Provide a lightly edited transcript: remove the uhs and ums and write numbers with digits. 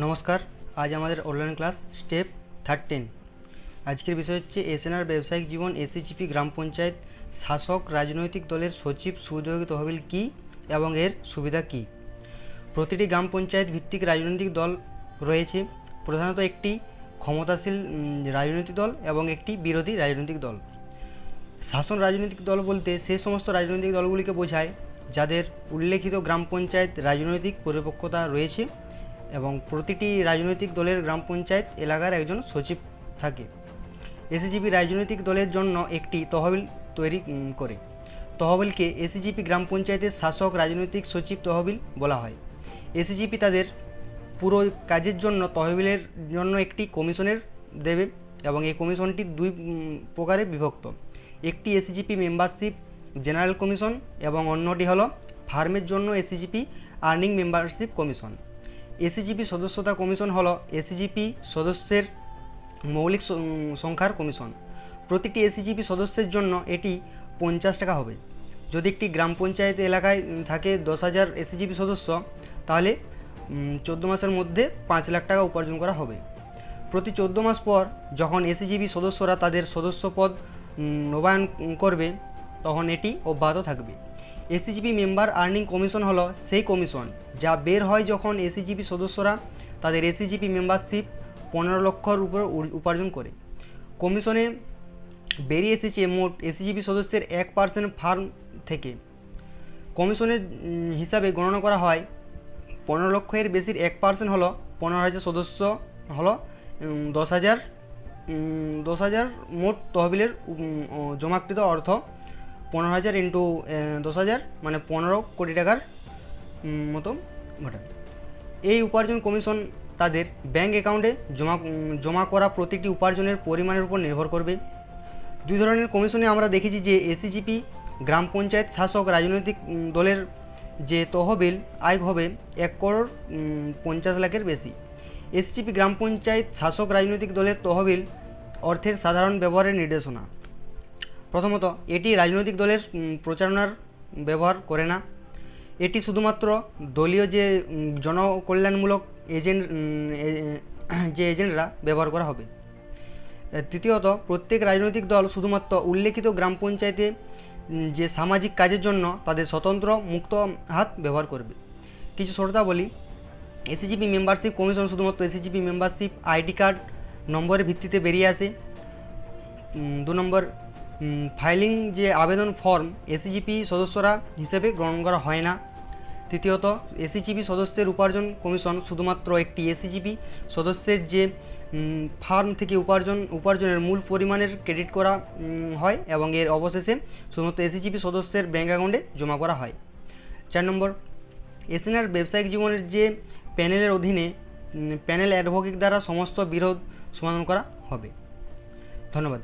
নমস্কার। আজ আমাদের অনলাইন ক্লাস স্টেপ 13। আজকের বিষয় হচ্ছে এসএনআর ব্যবসায়িক জীবন, এসিজিপি, গ্রাম পঞ্চায়েত, শাসক রাজনৈতিক দলের সচিব, সুযোগী তহবিল কী এবং এর সুবিধা কী। প্রতিটি গ্রাম পঞ্চায়েত ভিত্তিক রাজনৈতিক দল রয়েছে, প্রধানত একটি ক্ষমতাশীল রাজনৈতিক দল এবং একটি বিরোধী রাজনৈতিক দল। শাসন রাজনৈতিক দল বলতে সেই সমস্ত রাজনৈতিক দলগুলিকে বোঝায় যাদের উল্লেখিত গ্রাম পঞ্চায়েত রাজনৈতিক পরিপক্কতা রয়েছে এবং প্রতিটি রাজনৈতিক দলের গ্রাম পঞ্চায়েত এলাকার একজন সচিব থাকে। এসিজিপি রাজনৈতিক দলের জন্য একটি তহবিল তৈরি করে। তহবিলকে এসিজিপি গ্রাম পঞ্চায়েতের শাসক রাজনৈতিক সচিব তহবিল বলা হয়। এসিজিপি তাদের পুরো কাজের জন্য তহবিলের জন্য একটি কমিশনের দেবে এবং এই কমিশনটি দুই প্রকারে বিভক্ত। একটি এসিজিপি মেম্বারশিপ জেনারেল কমিশন এবং অন্যটি হলো ফার্মের জন্য এসিজিপি আর্নিং মেম্বারশিপ কমিশন। এসিজিপি সদস্যতা কমিশন হলো এসিজিপি সদস্যের মৌলিক সংখ্যার কমিশন। প্রতিটি এসিজিপি সদস্যের জন্য এটি 50 টাকা হবে। যদি একটি গ্রাম পঞ্চায়েত এলাকায় থাকে 10,000 এসিজিপি সদস্য, তাহলে 14 মাসের মধ্যে 5 লাখ টাকা উপার্জন করা হবে। প্রতি 14 মাস পর যখন এসিজিপি সদস্যরা তাদের সদস্য পদ নবায়ন করবে, তখন এটি অব্যাহত থাকবে। এসিজিপি মেম্বার আর্নিং কমিশন হলো সেই কমিশন যা বের হয় যখন এসিজিপি সদস্যরা তাদের এসিজিপি মেম্বারশিপ 15 লক্ষর উপর উপার্জন করে। কমিশনে বেরিয়ে এসেছে মোট এসিজিপি সদস্যের 1% ফার্ম থেকে। কমিশনের হিসাবে গণনা করা হয় 15 লক্ষ এর বেশির 1% হলো 15,000 সদস্য হলো 10,000 মোট তহবিলের জমাকৃত অর্থ 15,000 ইন্টু 10,000 মানে 15 কোটি টাকার মতো ঘটায়। এই উপার্জন কমিশন তাদের ব্যাংক অ্যাকাউন্টে জমা করা প্রতিটি উপার্জনের পরিমাণের উপর নির্ভর করবে। দুই ধরনের কমিশনে আমরা দেখেছি যে এসিজিপি গ্রাম পঞ্চায়েত শাসক রাজনৈতিক দলের যে তহবিল আয় হবে 1,50,00,000 বেশি। এসিজিপি গ্রাম পঞ্চায়েত শাসক রাজনৈতিক দলের তহবিল অর্থের সাধারণ ব্যবহারের নির্দেশনা। প্রথমত, এটি রাজনৈতিক দলের প্রচারণার ব্যবহার করে না। এটি শুধুমাত্র দলীয় যে জনকল্যাণমূলক এজেন্টরা ব্যবহার করা হবে। তৃতীয়ত, প্রত্যেক রাজনৈতিক দল শুধুমাত্র উল্লেখিত গ্রাম পঞ্চায়েতে যে সামাজিক কাজের জন্য তাদের স্বতন্ত্র মুক্ত হাত ব্যবহার করবে। কিছু শর্তাবলী: এসিজিপি মেম্বারশিপ কমিশন শুধুমাত্র এসিজিপি মেম্বারশিপ আইডি কার্ড নম্বরের ভিত্তিতে বেরিয়ে আসে। 2 নম্বর, ফাইলিং যে আবেদন ফর্ম এসিজিপি সদস্যরা হিসেবে গ্রহণ করা হয় না। তৃতীয়ত, এসিজিপি সদস্যের উপার্জন কমিশন শুধুমাত্র একটি এসিজিপি সদস্যের যে ফার্ম থেকে উপার্জনের মূল পরিমাণের ক্রেডিট করা হয় এবং এর অবশেষে শুধুমাত্র এসিজিপি সদস্যের ব্যাঙ্ক অ্যাকাউন্টে জমা করা হয়। 4 নম্বর, এসএনআর ব্যবসায়িক জীবনের যে প্যানেলের অধীনে প্যানেল অ্যাডভোকেট দ্বারা সমস্ত বিরোধ সমাধান করা হবে। ধন্যবাদ।